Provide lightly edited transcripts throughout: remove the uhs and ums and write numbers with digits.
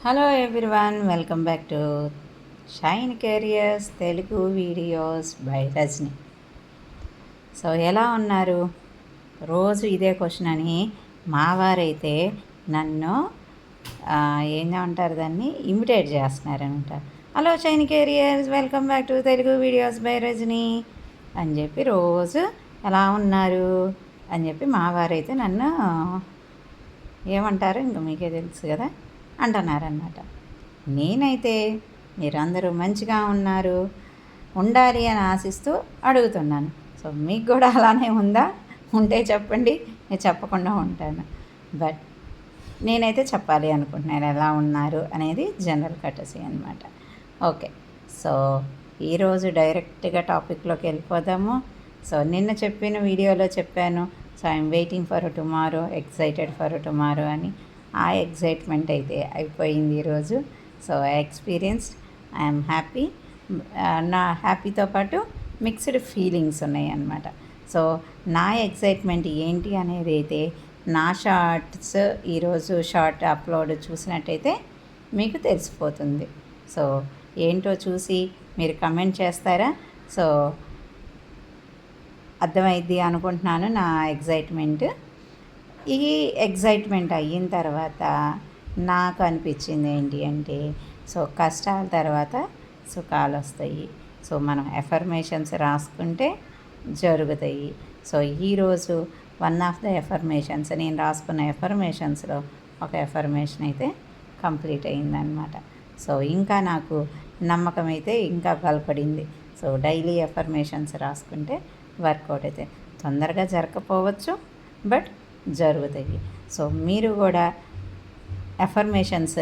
Hello everyone, welcome back to Shine Careers Telugu videos by Rajani. So ఎలా ఉన్నారు? రోజు ఇదే క్వశ్చన్ అని మా వారైతే నన్ను ఏమంటారు దాన్ని ఇమిటేట్ చేస్తున్నారనమాట. Hello Shine Careers, welcome back to Telugu videos by Rajani అని చెప్పి రోజు ఎలా ఉన్నారు అని చెప్పి మా వారైతే నన్ను ఏమంటారు ఇంకా మీకే తెలుసు కదా అంటున్నారన్నమాట. నేనైతే మీరందరూ మంచిగా ఉన్నారు, ఉండాలి అని ఆశిస్తూ అడుగుతున్నాను. సో మీకు కూడా అలానే ఉందా? ఉంటే చెప్పండి, నేను చెప్పకుండా ఉంటాను. బట్ నేనైతే చెప్పాలి అనుకుంటున్నాను ఎలా ఉన్నారు అనేది జనరల్ కటసీ అనమాట. ఓకే, సో ఈరోజు డైరెక్ట్గా టాపిక్లోకి వెళ్ళిపోదాము. సో నిన్న చెప్పిన వీడియోలో చెప్పాను, so I'm waiting for tomorrow, excited for tomorrow అని. ఆ ఎగ్జైట్మెంట్ అయితే అయిపోయింది ఈరోజు. So experience, I'm happy. నా హ్యాపీతో పాటు మిక్స్డ్ ఫీలింగ్స్ ఉన్నాయి అన్నమాట. సో నా ఎగ్జైట్మెంట్ ఏంటి అనేది అయితే నా షార్ట్స్ ఈరోజు షార్ట్ అప్లోడ్ చూసినట్టయితే మీకు తెలిసిపోతుంది. సో ఏంటో చూసి మీరు కమెంట్ చేస్తారా? సో అర్థమైద్ది అనుకుంటున్నాను నా ఎగ్జైట్మెంట్. ఈ ఎగ్జైట్మెంట్ అయిన తర్వాత నాకు అనిపించింది ఏంటి అంటే, సో కష్టాల తర్వాత సుఖాలు వస్తాయి. సో మనం ఎఫర్మేషన్స్ రాసుకుంటే జరుగుతాయి. సో ఈరోజు వన్ ఆఫ్ ద ఎఫర్మేషన్స్, నేను రాసుకున్న ఎఫర్మేషన్స్లో ఒక ఎఫర్మేషన్ అయితే కంప్లీట్ అయిందనమాట. సో ఇంకా నాకు నమ్మకం అయితే ఇంకా బలపడింది. సో డైలీ ఎఫర్మేషన్స్ రాసుకుంటే వర్కౌట్ అయితే తొందరగా జరగకపోవచ్చు, బట్ జరుగుతాయి. సో మీరు కూడా ఎఫర్మేషన్స్,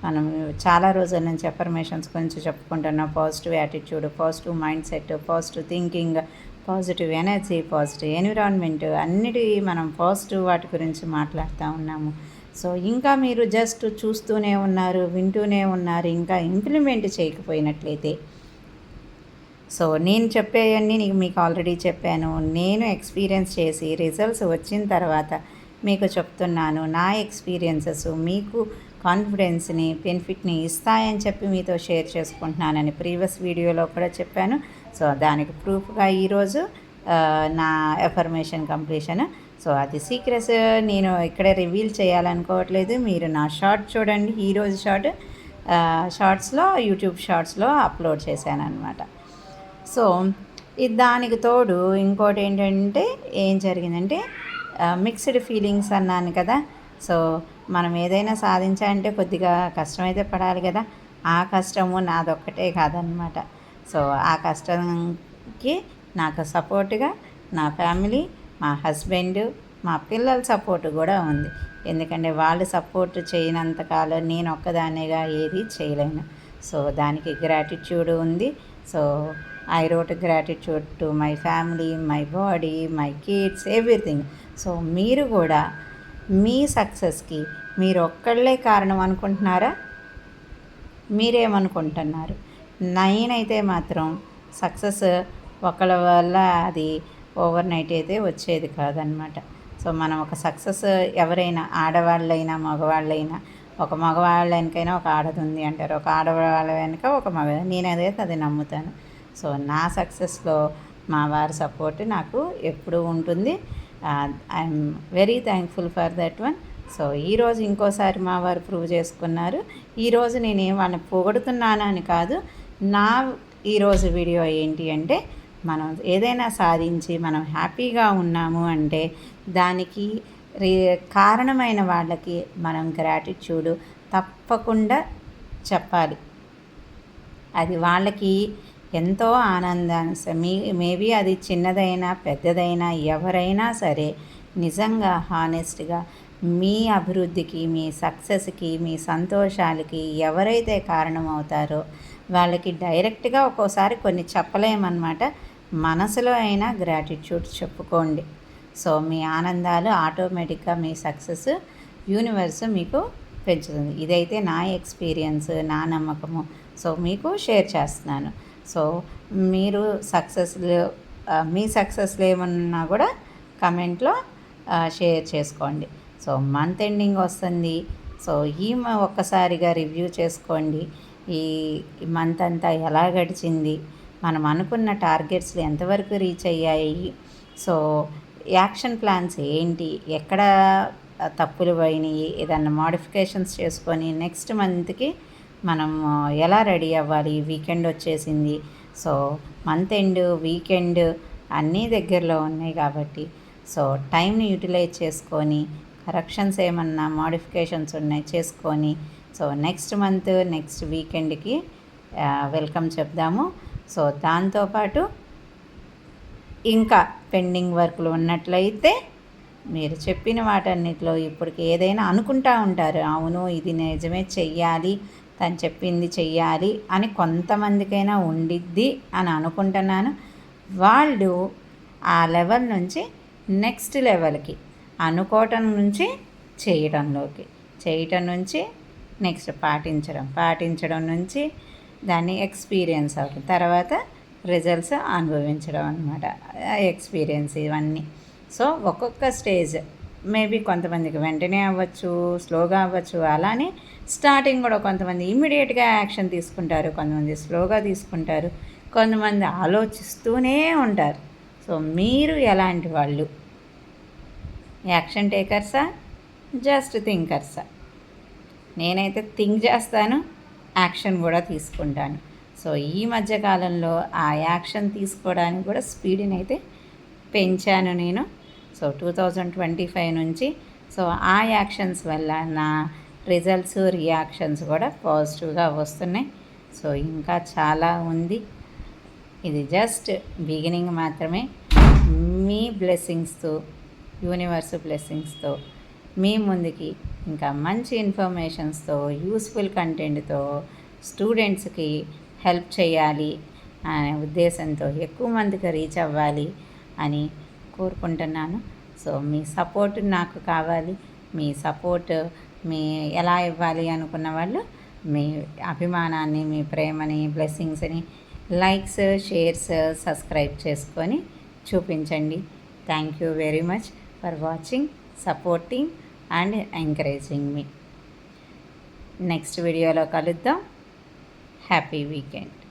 మనం చాలా రోజుల నుంచి ఎఫర్మేషన్స్ గురించి చెప్పుకుంటున్నాం. Positive attitude, positive mind set, positive thinking, positive energy, positive environment, అన్నిటి మనం పాజిటివ్ వాటి గురించి మాట్లాడుతూ ఉన్నాము. సో ఇంకా మీరు జస్ట్ చూస్తూనే ఉన్నారు, వింటూనే ఉన్నారు, ఇంకా ఇంప్లిమెంట్ చేయకపోయినట్లయితే, సో నేను చెప్పేవన్నీ మీకు ఆల్రెడీ చెప్పాను. నేను ఎక్స్పీరియన్స్ చేసి రిజల్ట్స్ వచ్చిన తర్వాత మీకు చెప్తున్నాను. నా ఎక్స్పీరియన్సెస్ మీకు కాన్ఫిడెన్స్ని, బెనిఫిట్ని ఇస్తాయని చెప్పి మీతో షేర్ చేసుకుంటున్నానని ప్రీవియస్ వీడియోలో కూడా చెప్పాను. సో దానికి ప్రూఫ్గా ఈరోజు నా ఎఫర్మేషన్ కంప్లీషన్. సో అది సీక్రెట్స్ నేను ఇక్కడే రివీల్ చేయాలనుకోవట్లేదు. మీరు నా షార్ట్ చూడండి, ఈరోజు షార్ట్స్లో యూట్యూబ్ షార్ట్స్లో అప్లోడ్ చేశాను అనమాట. సో ఇది దానికి తోడు ఇంకోటి ఏంటంటే ఏం జరిగిందంటే, మిక్స్డ్ ఫీలింగ్స్ అన్నాను కదా. సో మనం ఏదైనా సాధించాలంటే కొద్దిగా కష్టమైతే పడాలి కదా. ఆ కష్టము నాదొక్కటే కాదనమాట. సో ఆ కష్టంకి నాకు సపోర్ట్గా నా ఫ్యామిలీ, మా హస్బెండ్, మా పిల్లల సపోర్ట్ కూడా ఉంది. ఎందుకంటే వాళ్ళు సపోర్ట్ చేయనంతకాలం నేను ఒక్కదాన్నిగా ఏది చేయలేను. సో దానికి గ్రాటిట్యూడ్ ఉంది. So I wrote gratitude to my family, my body, my kids, everything. So మీరు కూడా మీ సక్సెస్కి మీరు ఒక్కళ్ళే కారణం అనుకుంటున్నారా? మీరేమనుకుంటున్నారు? నేనైతే మాత్రం సక్సెస్ ఒకళ్ళ వల్ల అది ఓవర్ నైట్ అయితే వచ్చేది కాదనమాట. సో మనం ఒక సక్సెస్, ఎవరైనా ఆడవాళ్ళైనా మగవాళ్ళైనా, ఒక మగవాళ్ళ వెనకైనా ఒక ఆడది ఉంది అంటారు, ఒక ఆడవాళ్ళ వెనక ఒక మగ, నేనైతే అది నమ్ముతాను. సో నా సక్సెస్లో మా వారి సపోర్ట్ నాకు ఎప్పుడూ ఉంటుంది. I'm very thankful for that one. So ఈరోజు ఇంకోసారి మా వారు ప్రూవ్ చేసుకున్నారు. ఈరోజు నేనేం వాళ్ళని పొగడుతున్నాను అని కాదు. నా ఈరోజు వీడియో ఏంటి అంటే, మనం ఏదైనా సాధించి మనం హ్యాపీగా ఉన్నాము అంటే దానికి కారణమైన వాళ్ళకి మనం గ్రాటిట్యూడ్ తప్పకుండా చెప్పాలి. అది వాళ్ళకి ఎంతో ఆనందాన్ని మేబీ అది చిన్నదైనా పెద్దదైనా ఎవరైనా సరే నిజంగా హానెస్ట్గా మీ అభివృద్ధికి, మీ సక్సెస్కి, మీ సంతోషాలకి ఎవరైతే కారణమవుతారో వాళ్ళకి డైరెక్ట్గా ఒక్కోసారి కొన్ని చెప్పలేమన్నమాట. మనసులో అయినా గ్రాటిట్యూడ్ చెప్పుకోండి. సో మీ ఆనందాలు ఆటోమేటిక్గా మీ సక్సెస్ యూనివర్స్ మీకు పెంచుతుంది. ఇదైతే నా ఎక్స్పీరియన్స్, నా నమ్మకము. సో మీకు షేర్ చేస్తున్నాను. సో మీరు మీ సక్సెస్లు ఏమన్నా కూడా కమెంట్లో షేర్ చేసుకోండి. సో మంత్ ఎండింగ్ వస్తుంది. సో ఒక్కసారిగా రివ్యూ చేసుకోండి. ఈ మంత్ అంతా ఎలా గడిచింది, మనం అనుకున్న టార్గెట్స్లు ఎంతవరకు రీచ్ అయ్యాయి, సో యాక్షన్ ప్లాన్స్ ఏంటి, ఎక్కడ తప్పులు పోయినాయి, ఏదన్నా మోడిఫికేషన్స్ చేసుకొని నెక్స్ట్ మంత్కి మనం ఎలా రెడీ అవ్వాలి. వీకెండ్ వచ్చేసింది, సో మంత్ ఎండ్ వీకెండ్ అన్నీ దగ్గరలో ఉన్నాయి కాబట్టి సో టైంని యూటిలైజ్ చేసుకొని కరెక్షన్స్ ఏమన్నా మోడిఫికేషన్స్ ఉన్నాయి చేసుకొని సో నెక్స్ట్ మంత్ నెక్స్ట్ వీకెండ్కి వెల్కమ్ చెప్దాము. సో దాంతోపాటు ఇంకా పెండింగ్ వర్క్లు ఉన్నట్లయితే మీరు చెప్పిన వాటన్నిటిలో ఇప్పటికి ఏదైనా అనుకుంటా ఉంటారు, అవును ఇది నిజమే చెయ్యాలి, తను చెప్పింది చెయ్యాలి అని కొంతమందికైనా ఉండిద్ది అని అనుకుంటున్నాను. వాళ్ళు ఆ లెవెల్ నుంచి నెక్స్ట్ లెవెల్కి అనుకోవటం నుంచి చేయటం నుంచి నెక్స్ట్ పాటించడం నుంచి దాన్ని ఎక్స్పీరియన్స్ అవ్వడం, తర్వాత రిజల్ట్స్ అనుభవించడం అనమాట. ఎక్స్పీరియన్స్ ఇవన్నీ. సో ఒక్కొక్క స్టేజ్ మేబీ కొంతమందికి వెంటనే అవ్వచ్చు, స్లోగా అవ్వచ్చు. అలానే స్టార్టింగ్ కూడా కొంతమంది ఇమ్మీడియట్గా యాక్షన్ తీసుకుంటారు, కొంతమంది స్లోగా తీసుకుంటారు, కొంతమంది ఆలోచిస్తూనే ఉంటారు. సో మీరు ఎలాంటి వాళ్ళు? యాక్షన్ టేకర్సా, జస్ట్ థింకర్సా? నేనైతే థింక్ చేస్తాను, యాక్షన్ కూడా తీసుకుంటాను. సో ఈ మధ్యకాలంలో ఆ యాక్షన్ తీసుకోవడానికి కూడా స్పీడ్ని అయితే పెంచాను నేను. సో 2025 నుంచి సో ఆ యాక్షన్స్ వల్ల నా రిజల్ట్స్ రియాక్షన్స్ కూడా పాజిటివ్గా వస్తున్నాయి. సో ఇంకా చాలా ఉంది, ఇది జస్ట్ బిగినింగ్ మాత్రమే. మీ బ్లెస్సింగ్స్తో, యూనివర్స్ బ్లెస్సింగ్స్తో మీ ముందుకి ఇంకా మంచి ఇన్ఫర్మేషన్స్తో, యూస్ఫుల్ కంటెంట్తో స్టూడెంట్స్కి హెల్ప్ చేయాలి అనే ఉద్దేశంతో ఎక్కువ మందికి రీచ్ అవ్వాలి అని కోరుకుంటున్నాను. సో మీ సపోర్ట్ నాకు కావాలి. మీ సపోర్ట్ ఎలా ఇవ్వాలి అనుకున్న వాళ్ళు మీ అభిమానాన్ని, మీ ప్రేమని, బ్లెస్సింగ్స్ని లైక్స్, షేర్స్, సబ్స్క్రైబ్ చేసుకొని చూపించండి. Thank you very much for watching, supporting and encouraging me. Next వీడియోలో కలుద్దాం. Happy weekend.